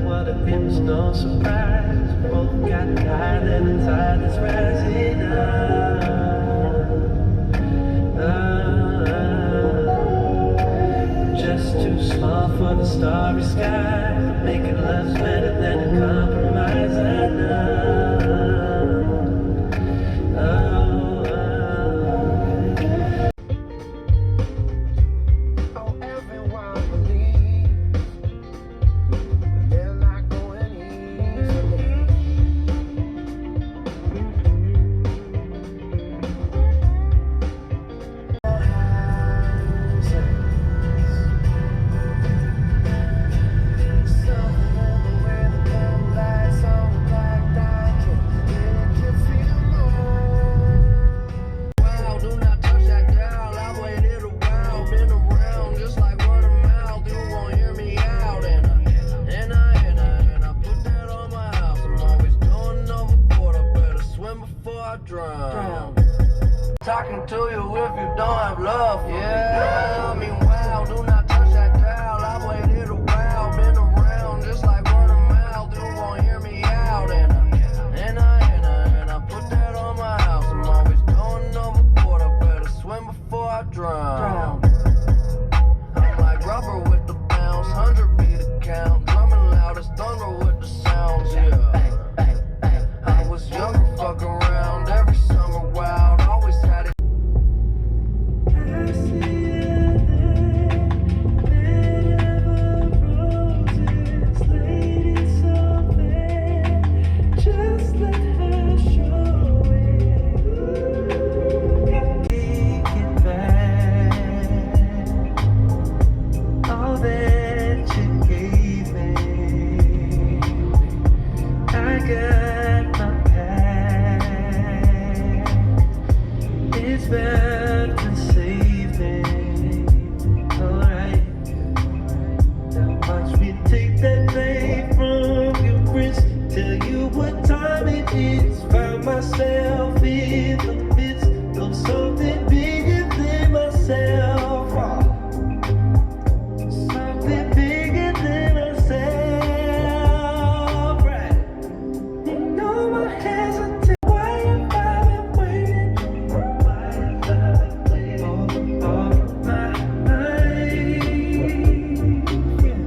what if it was no surprise? Both got tired and the tide is rising up. Just too small for the starry sky. Making love's better than a compromise, I know. Talking to you if you don't have love for me. Yeah, I mean, wow, do not touch that dial. I've waited a while, been around just like word of mouth. You won't hear me out, and I put that on my house. I'm always going overboard. I better swim before I drown. I'm like rubber with the bounce, 100 beat the count, drumming loud as thunder with the sounds. Yeah, I was younger, fuck around every summer wild. Always had it. Myself in the midst of something bigger than myself. Something bigger than myself. Right? You know my hesitation. Why have I been waiting? Why have I been waiting all my life? Yeah.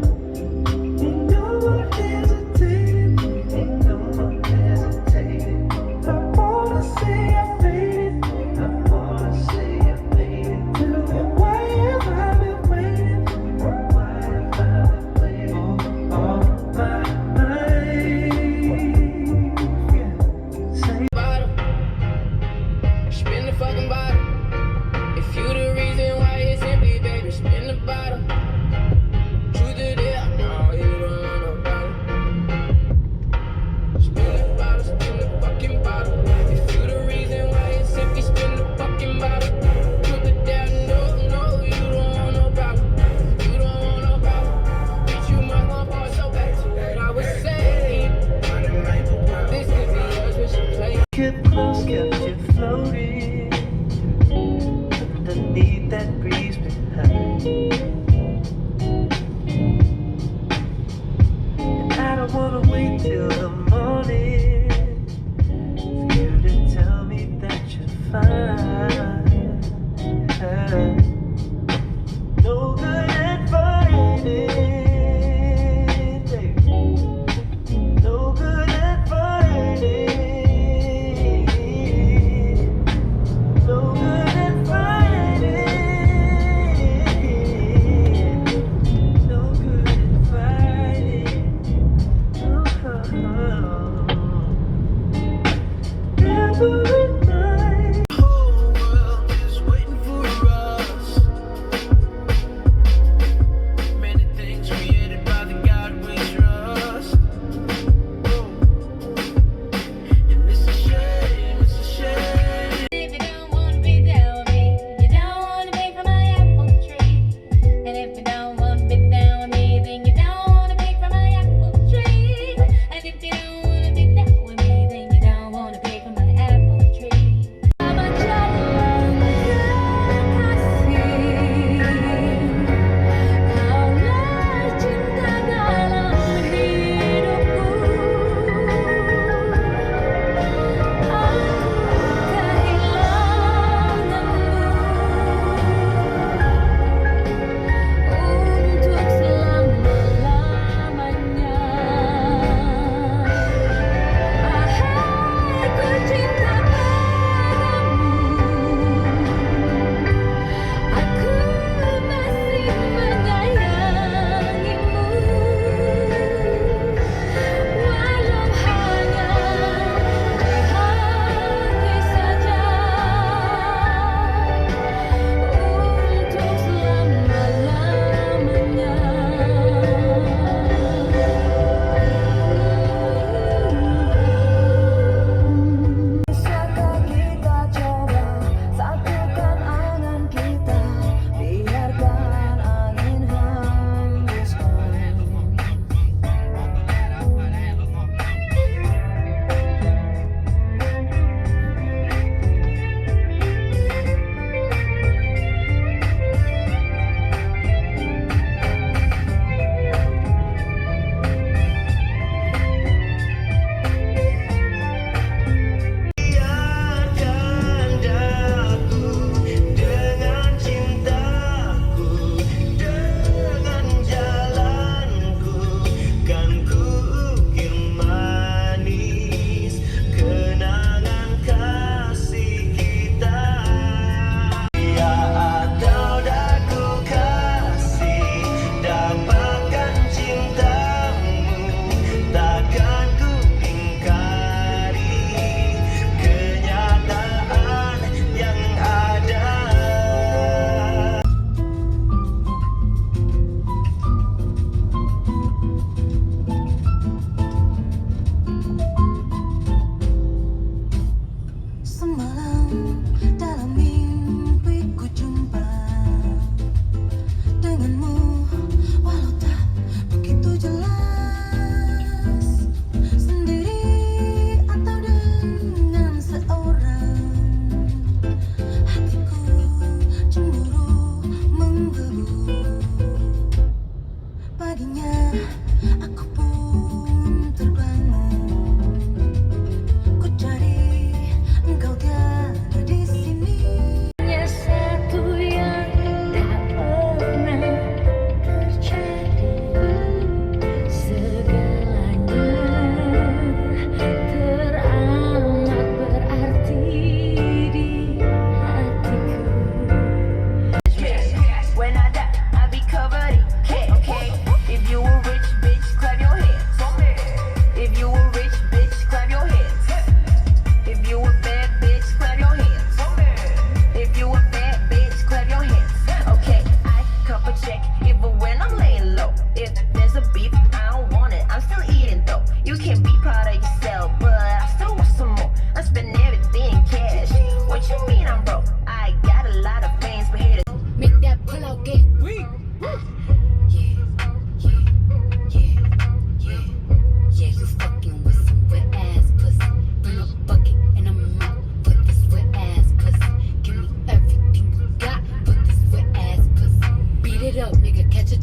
You know I'm hesitating. You know I'm hesitating. I wanna say I made it. I wanna say I made it too. And why have I been waiting? Why have I been waiting all my life? Yeah. Say Bottom, spin the fucking bottom. If you the reason why it's empty, baby, spin the bottom. Truth is there, no, you don't want no bottom. Spin the bottom, spin the fucking bottom. If you the reason why it's empty, spin the fucking bottom. Truth is there, no, you don't want no problem. You don't want no problem. Bitch, you might want for so back to what I was saying. This could be yours, we should play. kept close, kept you floating underneath that breeze behind. And I don't wanna wait till the morning for you to tell me that you're fine. No good at fighting, baby. No good at fighting. No good at fighting. No good at fighting. Oh.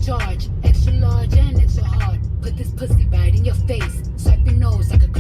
charge. Extra large and extra hard. Put this pussy right in your face. Swipe your nose like a